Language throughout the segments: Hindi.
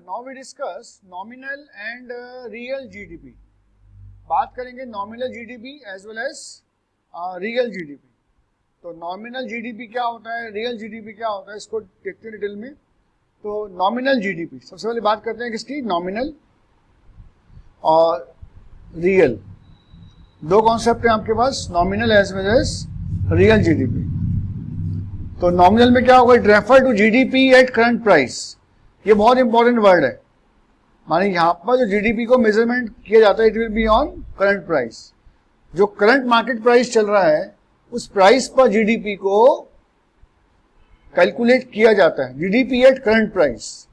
Now we discuss nominal and real GDP. बात करेंगे nominal GDP as well as real GDP. तो नॉमिनल जीडीपी क्या होता है, रियल जीडीपी क्या होता है, इसको देखते हैं डिटेल में। तो नॉमिनल जीडीपी, सबसे पहले बात करते हैं किसकी, नॉमिनल और रियल। दो कॉन्सेप्ट हैं आपके पास, nominal as well as real GDP. तो नॉमिनल में क्या होगा, it refer to GDP at current price. ये बहुत इंपॉर्टेंट वर्ड है, माने यहां पर जो जीडीपी को मेजरमेंट किया जाता है it will be on current price. जो करंट मार्केट प्राइस चल रहा है उस प्राइस पर जीडीपी को कैलकुलेट किया जाता है, GDP at current price.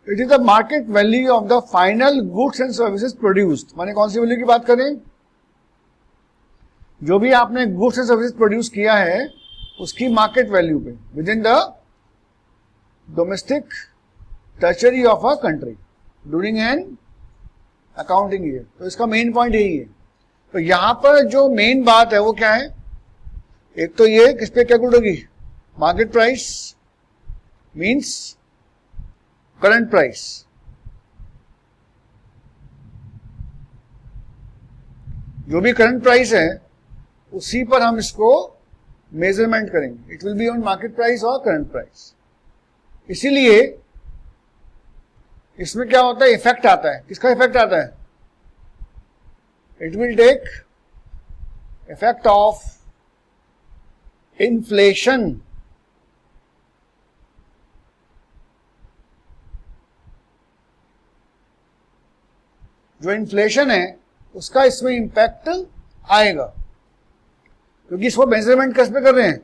It is the market value of the final goods and services produced. माने कौन सी वैल्यू की बात करें, जो भी आपने गुड्स एंड सर्विसेज प्रोड्यूस किया है उसकी मार्केट वैल्यू पे with in the domestic treasury of a country during an accounting year. तो इसका मेन पॉइंट यही है। तो यहां पर जो मेन बात है वो क्या है, एक तो ये किस पे कैलकुलेट होगी, market price means current price. जो भी करंट प्राइस है उसी पर हम इसको मेजरमेंट करेंगे। It will be on market price और करंट प्राइस। इसीलिए इसमें क्या होता है, इफेक्ट आता है। किसका इफेक्ट आता है, it will take effect of inflation. जो इन्फ्लेशन है उसका इसमें इंपैक्ट आएगा, क्योंकि इसको मेजरमेंट किस पे कर रहे हैं,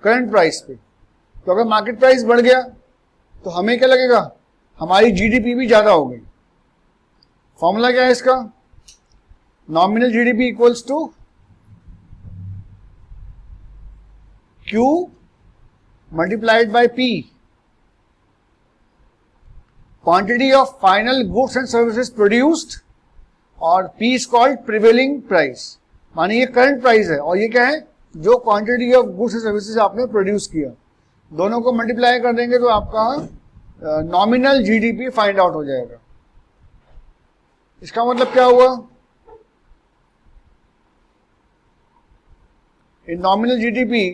करंट प्राइस पे। तो अगर मार्केट प्राइस बढ़ गया तो हमें क्या लगेगा, हमारी जीडीपी भी ज्यादा हो गई। फॉर्मूला क्या है इसका, nominal GDP equals to Q multiplied by P, quantity of final goods and services produced, और P is called prevailing price. माने ये करंट प्राइस है और ये क्या है, जो quantity of goods and services आपने प्रोड्यूस किया, दोनों को मल्टीप्लाई कर देंगे तो आपका नॉमिनल जीडीपी फाइंड आउट हो जाएगा। इसका मतलब क्या हुआ, in nominal GDP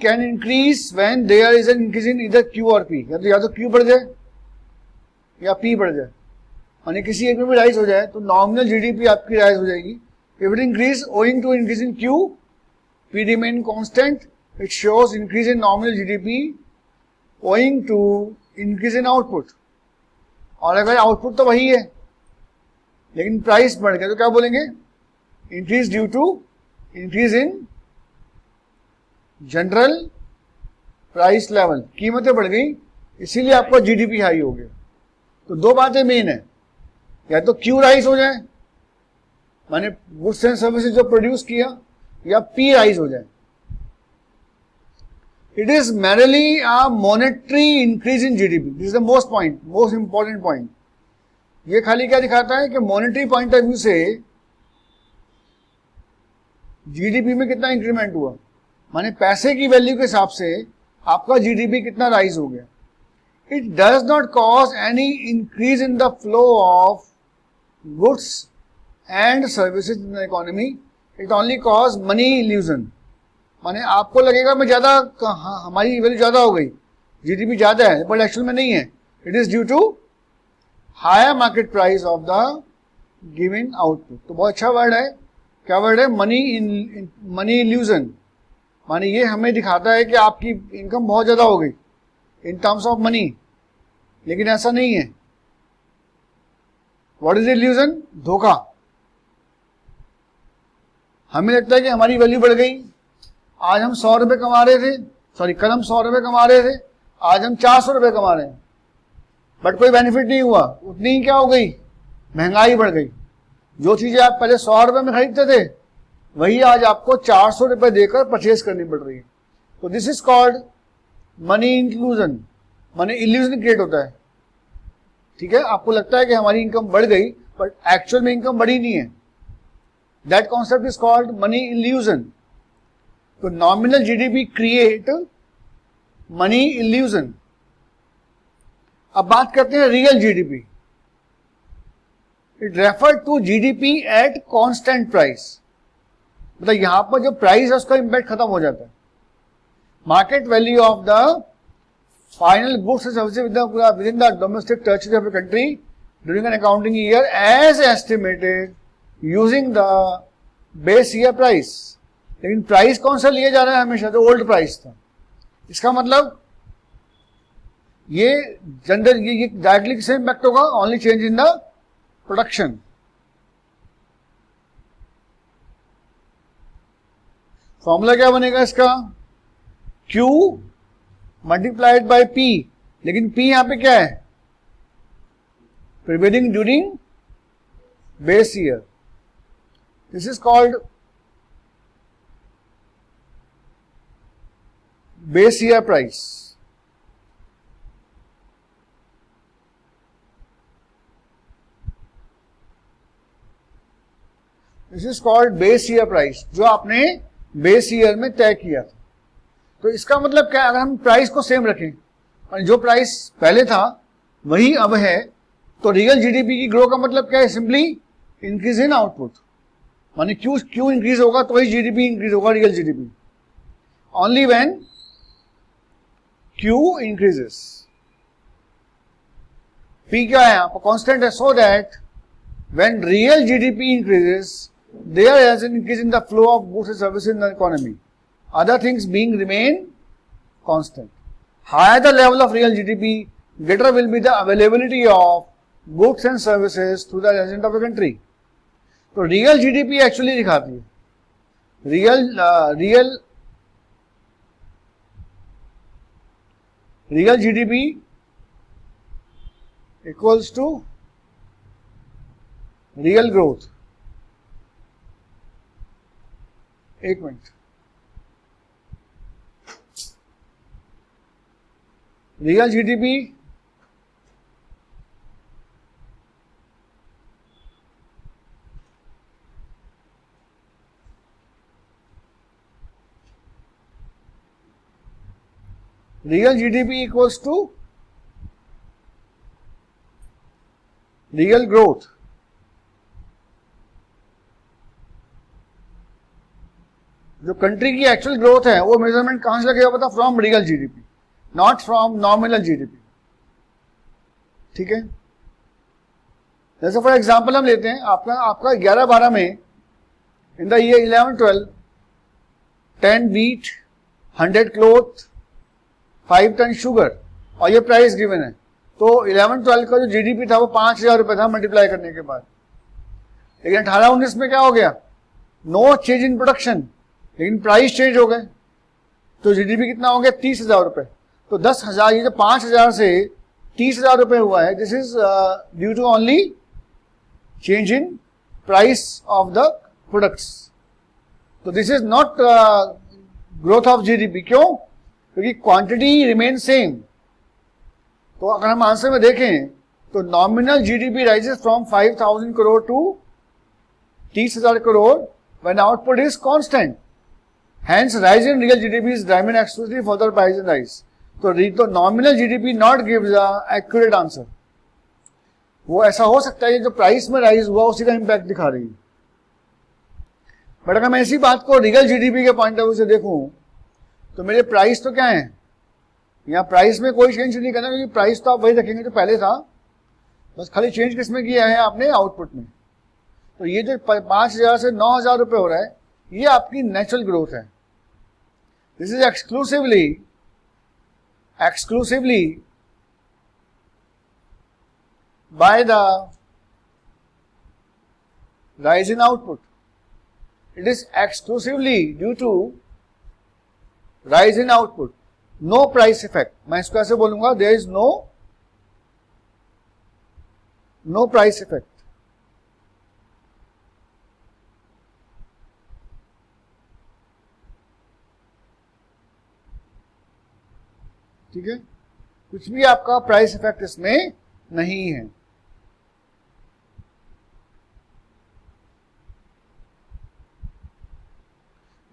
can increase when there is an increase in इधर क्यू और पी। या तो क्यू बढ़ जाए या पी बढ़ जाए, यानी किसी एक में भी राइज हो जाए तो नॉमिनल जीडीपी आपकी राइज हो जाएगी। If it increase owing to increase in Q, P remain constant, it shows increase in nominal GDP owing to increase in output। और अगर आउटपुट तो वही है लेकिन प्राइस बढ़ गया तो क्या बोलेंगे, increase due to increase in general price level. कीमतें बढ़ गई इसीलिए आपका जीडीपी हाई हो गया। तो दो बातें मेन है, या तो क्यू राइज हो जाए माने गुड्स एंड सर्विसेज जो प्रोड्यूस किया, या पी राइज हो जाए। It is merely a monetary increase in GDP. This is the most important point. ये खाली क्या दिखाता है कि मॉनेटरी पॉइंट ऑफ व्यू से जीडीपी में कितना इंक्रीमेंट हुआ, माने पैसे की वैल्यू के हिसाब से आपका जीडीपी कितना राइज हो गया। It does not cause any increase in the flow of goods and services in the economy, it only cause money illusion. माने आपको लगेगा मैं ज्यादा, हमारी वैल्यू ज्यादा हो गई, जीडीपी ज्यादा है, बट एक्चुअल में नहीं है। It is due to higher market price of the given output. तो बहुत अच्छा वर्ड है, क्या वर्ड है, मनी इल्यूजन। माने ये हमें दिखाता है कि आपकी इनकम बहुत ज्यादा हो गई इन टर्म्स ऑफ मनी, लेकिन ऐसा नहीं है। व्हाट इज इल्यूजन, धोखा। हमें लगता है कि हमारी वैल्यू बढ़ गई, आज हम 100 रुपए कमा रहे थे, कल हम 100 रुपए कमा रहे थे, आज हम 400 रुपए कमा रहे हैं, बट कोई बेनिफिट नहीं हुआ, उतनी ही क्या हो गई, महंगाई बढ़ गई। जो चीजें आप पहले 100 रुपए में खरीदते थे वही आज आपको 400 रुपए देकर परचेज करनी पड़ रही है। तो this is called money inclusion, माने इल्यूजन क्रिएट होता है। ठीक है, आपको लगता है कि हमारी इनकम बढ़ गई बट एक्चुअल में इनकम बढ़ी नहीं है। That concept is called money illusion. तो nominal GDP create money illusion. अब बात करते हैं real GDP. It refer to GDP at constant price, मतलब यहां पर जो प्राइस है उसका इंपैक्ट खत्म हो जाता है। Market value of the final goods and services within the domestic territory of the country during an accounting year as estimated using the base year price. लेकिन प्राइस कौन सा लिया जा रहा है? हमेशा जो ओल्ड प्राइस था। इसका मतलब ये जनरल ये डायरेक्टली किससे इंपैक्ट होगा? Only change in the production. Formula क्या बनेगा इसका? Q मल्टीप्लाइड बाय P, लेकिन P यहां पे क्या है? Prevailing during base year. This is called base year price. This is called base year price, जो आपने बेस ईयर में तय किया था। तो इसका मतलब क्या है? अगर हम प्राइस को सेम रखें और जो प्राइस पहले था वही अब है, तो रियल जीडीपी की ग्रो का मतलब क्या है? Simply increase in output. माने क्यू इंक्रीज होगा तो ही जीडीपी इंक्रीज होगा, real GDP. Only when Q increases. P क्या है? यहाँ पर कॉन्स्टेंट है, so that when real GDP increases there is an increase in the flow of goods and services in the economy. Other things being remain constant. Higher the level of real GDP, greater will be the availability of goods and services to the resident of the country. तो real GDP actually दिखाती है real GDP equals to real growth। एक minute, real GDP equals to real growth. जो कंट्री की एक्चुअल ग्रोथ है वो मेजरमेंट कहां से लगेगा? पता? From real GDP, not from nominal GDP. ठीक है, जैसे फॉर एग्जांपल हम लेते हैं आपका 11-12 में in the year 11-12 10 wheat, 100 cloth, 5 ton sugar, और ये प्राइस गिवन है। तो 11-12 का जो जीडीपी था वो 5,000 रुपए था मल्टीप्लाई करने के बाद। लेकिन 18-19 में क्या हो गया? नो चेंज इन प्रोडक्शन, लेकिन प्राइस चेंज हो गए, तो जीडीपी कितना हो गया? 30,000 रुपए। तो 10,000, ये जो 5,000 से 30,000 रुपए हुआ है, this is due to only change in price of the products. तो this is not growth of GDP. क्यों? क्योंकि क्वांटिटी रिमेन सेम। तो अगर हम आंसर में देखें तो nominal GDP rises from 5,000 crore to 30,000 crore when output is constant. Hence, rise in real GDP is driven exclusively for the price rise. तो nominal GDP not gives a accurate answer. वो ऐसा हो सकता है जो प्राइस में राइज हुआ उसी का इंपैक्ट दिखा रही है। बट अगर मैं इसी बात को रियल जीडीपी के पॉइंट ऑफ व्यू से देखूं तो मेरे प्राइस तो क्या है? यहाँ प्राइस में कोई चेंज नहीं करना, क्योंकि प्राइस तो आप वही रखेंगे जो पहले था, बस खाली चेंज किसमें किया है आपने? आउटपुट में। तो ये जो 5,000 से 9,000 रुपए हो रहा है, ये आपकी नेचुरल ग्रोथ है। This is exclusively by the rise in output. It is exclusively due to rise in output, no price effect. मैं इसको ऐसे बोलूंगा, there is no price effect. ठीक है, कुछ भी आपका प्राइस इफेक्ट इसमें नहीं है।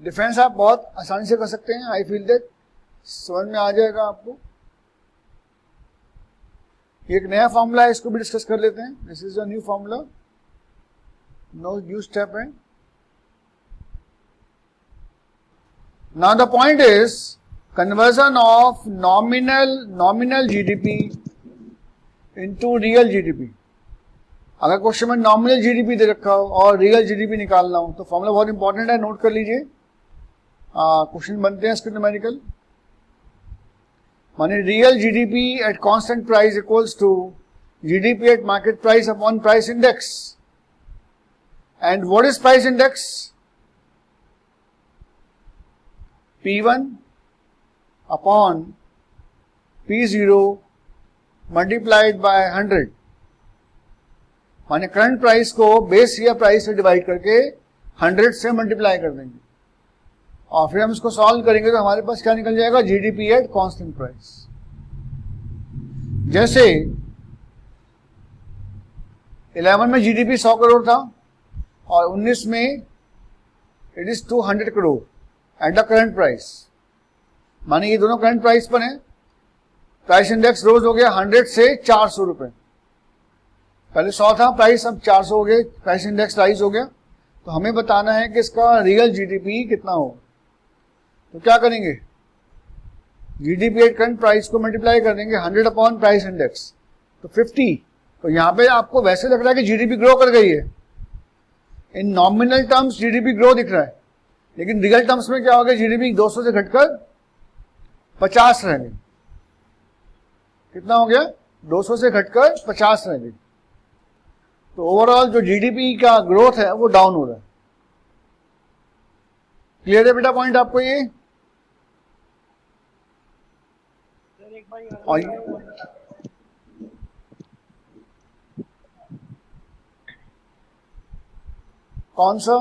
डिफेंस आप बहुत आसानी से कर सकते हैं। आई फील दैट समझ में आ जाएगा आपको। एक नया फॉर्मूला है, इसको भी डिस्कस कर लेते हैं। This is a new formula, no new step है। Now the point is conversion of nominal GDP into real GDP. अगर क्वेश्चन में नॉमिनल जीडीपी दे रखा हो और रियल जीडीपी निकालना हो तो फॉर्मूला बहुत इंपॉर्टेंट है, नोट कर लीजिए। क्वेश्चन बनते हैं इसके न्यूमेरिकल, माने real GDP at constant price equals to GDP at market price upon price index. And what is price index? P1 upon P0 multiplied by 100, माने करंट प्राइस को बेस ईयर प्राइस से डिवाइड करके 100 से मल्टीप्लाई कर देंगे और फिर हम इसको सॉल्व करेंगे तो हमारे पास क्या निकल जाएगा? GDP at constant price. जैसे 11 में जीडीपी 100 करोड़ था और 19 में it is 200 crore at the current price, माने ये दोनों करंट प्राइस पर हैं। प्राइस इंडेक्स रोज हो गया 100 से 400 रुपए, पहले 100 था प्राइस, अब 400 हो गए, प्राइस इंडेक्स राइज हो गया। तो हमें बताना है कि इसका रियल जीडीपी कितना होगा। तो क्या करेंगे? जीडीपी एट करंट प्राइस को मल्टीप्लाई कर देंगे 100 अपॉन प्राइस इंडेक्स, तो 50। तो यहां पे आपको वैसे लग रहा है कि जीडीपी ग्रो कर गई है, इन नॉमिनल टर्म्स जीडीपी ग्रो दिख रहा है, लेकिन रियल टर्म्स में क्या हो गया? जीडीपी 200 से घटकर 50 रह गई। कितना हो गया? 200 से घटकर 50 रह गई। तो ओवरऑल जो जीडीपी का ग्रोथ है वो डाउन हो रहा है। क्लियर है बेटा पॉइंट आपको ये? और कौन सा?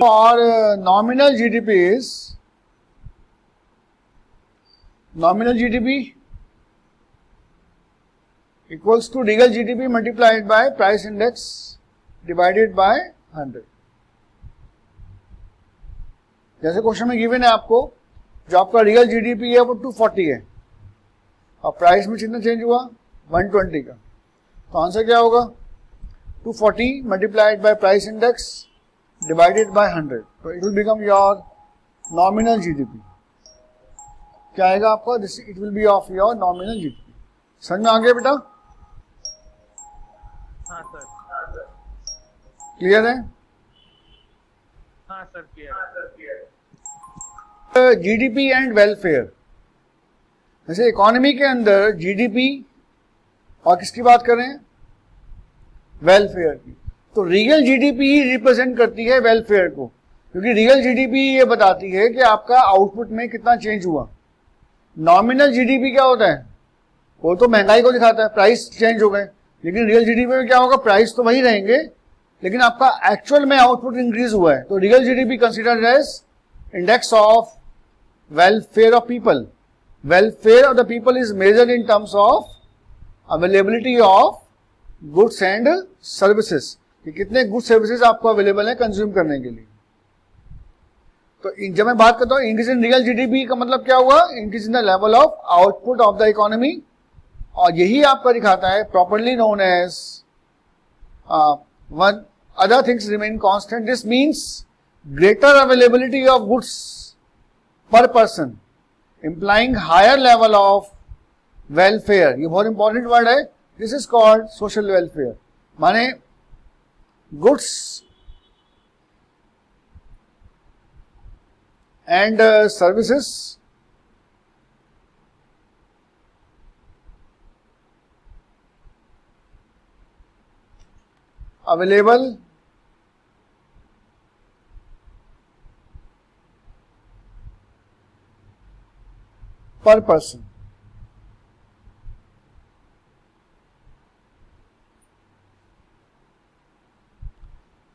और nominal GDP is nominal GDP equals to real GDP multiplied by price index divided by 100। जैसे क्वेश्चन में गिवन है आपको, जो आपका रियल जीडीपी है वो 240 है और प्राइस में कितना चेंज हुआ? 120 का। तो आंसर क्या होगा? 240 multiplied by price index divided by 100, तो it will become your nominal GDP. क्या आएगा आपका? This it will be of your nominal GDP. समझ में आ गया बेटा? हाँ सर। क्लियर है? हाँ sir clear. GDP and welfare, जैसे इकोनॉमी के अंदर जीडीपी और किसकी बात कर रहे हैं? वेलफेयर की। तो रियल जीडीपी ही रिप्रेजेंट करती है वेलफेयर को, क्योंकि रियल जीडीपी ये बताती है कि आपका आउटपुट में कितना चेंज हुआ। नॉमिनल जीडीपी क्या होता है? वो तो महंगाई को दिखाता है, प्राइस चेंज हो गए, लेकिन रियल जीडीपी में क्या होगा? प्राइस तो वही रहेंगे लेकिन आपका एक्चुअल में आउटपुट इंक्रीज हुआ है। तो real GDP considered as index of welfare of people. Welfare of the people is measured in terms of availability of goods and services, कि कितने गुड सर्विसेज आपको अवेलेबल है कंज्यूम करने के लिए। तो जब मैं बात करता हूँ इंक्रीज इन रियल जीडीपी का मतलब क्या हुआ? Increase in the level of output of the economy, और यही आपका दिखाता है properly known as one other things remain constant. This means greater availability of goods per person, implying higher level of welfare। ये बहुत इंपॉर्टेंट वर्ड है। This is called social welfare, माने goods and services available per person।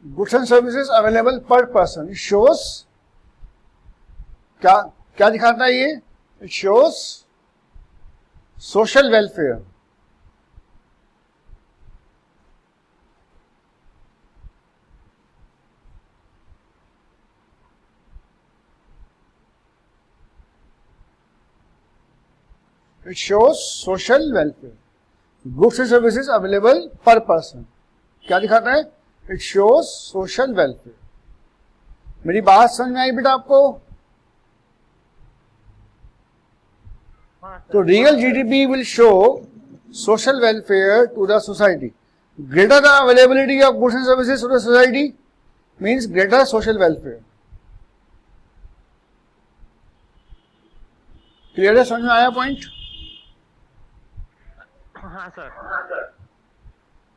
Goods and services available per person. It shows क्या क्या दिखाता है ये? It shows social welfare. It shows social welfare. Goods and services available per person. क्या दिखाता है? It shows social welfare. मेरी बात समझ में आई बेटा आपको? हाँ सर. तो real GDP will show social welfare to the society. Greater the availability of goods and services to the society means greater social welfare. Clear है? समझ में आया पॉइंट? हाँ सर.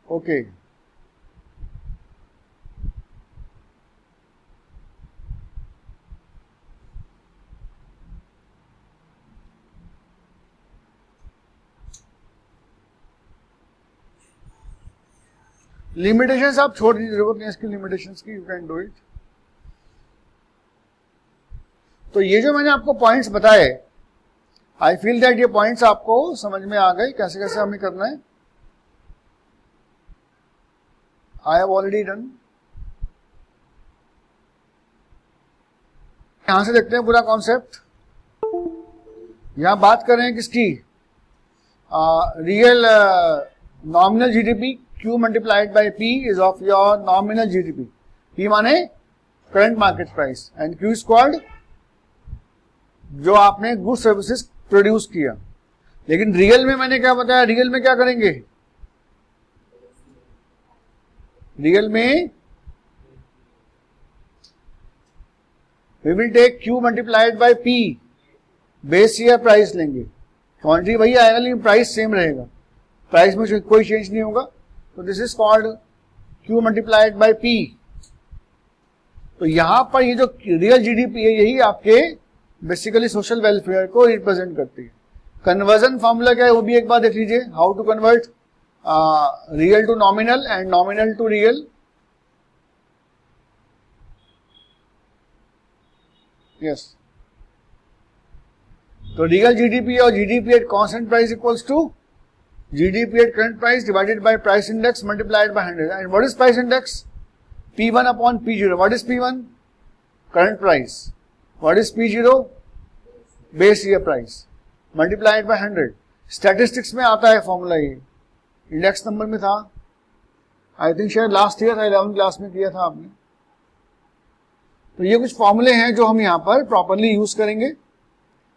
ओके. लिमिटेशंस आप छोड़ दीजिए, जरूरत नहीं इसकी लिमिटेशंस की. You can do it. तो ये जो मैंने आपको पॉइंट्स बताए, आई फील दैट ये पॉइंट्स आपको समझ में आ गए कैसे कैसे हमें करना है. I have already done. यहां से देखते हैं पूरा कॉन्सेप्ट. यहां बात कर रहे हैं किसकी? Real nominal GDP Q multiplied by P is of your nominal GDP. P माने current market price and Q squared जो आपने गुड सर्विसेज प्रोड्यूस किया. लेकिन रियल में मैंने क्या बताया? रियल में क्या करेंगे? रियल में we will take Q multiplied by P. Base year price लेंगे. क्वांटिटी वही आएगा लेकिन प्राइस सेम रहेगा. प्राइस में कोई चेंज नहीं होगा. तो this is called Q multiplied by P. तो यहां पर ये जो रियल जीडीपी है यही आपके बेसिकली सोशल वेलफेयर को रिप्रेजेंट करती है. कन्वर्जन फॉर्मूला क्या है वो भी एक बार देख लीजिए. How to convert real to nominal and nominal to real. Yes. तो रियल जीडीपी और GDP at constant price equals to GDP at current price divided by price index multiplied by 100. And what is price index? P1 upon P0. What is P1? Current price. What is P0? Base year price. Multiplied by 100. Statistics में आता है फॉर्मूला ये. इंडेक्स नंबर में था. आई थिंक शायद लास्ट ईयर था, 11th क्लास में किया था आपने. तो ये कुछ फॉर्मूले हैं जो हम यहाँ पर प्रॉपरली यूज करेंगे.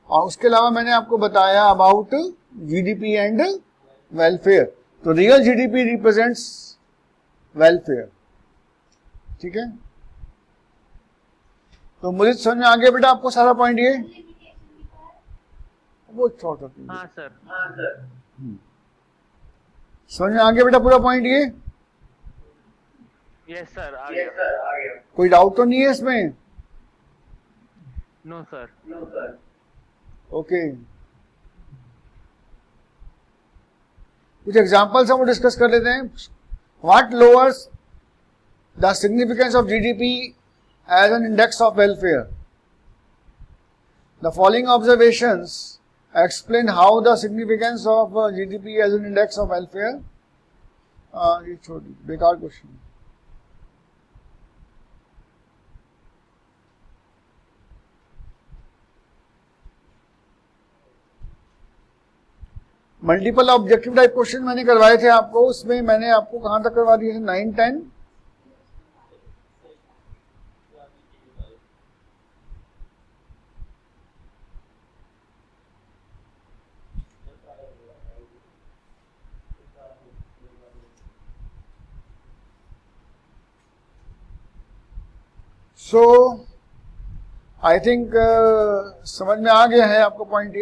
और उसके अलावा मैंने आपको बताया अबाउट जीडीपी एंड वेलफेयर. तो रियल जीडीपी रिप्रेजेंट्स वेलफेयर. ठीक है. तो मुझे समझ में आ गया बेटा आपको सारा पॉइंट ये? वो छोटा. हाँ सर. समझ में आ गया बेटा पूरा पॉइंट ये? Yes sir. आ गया. कोई डाउट तो नहीं है इसमें? No sir. ओके. कुछ एग्जाम्पल्स हम डिस्कस कर लेते हैं. What lowers the significance of GDP as an index of welfare. The following observations explain how the significance of GDP as an index of welfare. ये छोड़ दीजिए, बेकार question. Multiple objective type question मैंने करवाए थे आपको. उसमें मैंने आपको कहां तक करवा दिए थे? 9, 10. सो आई थिंक समझ में आ गया है आपको पॉइंट.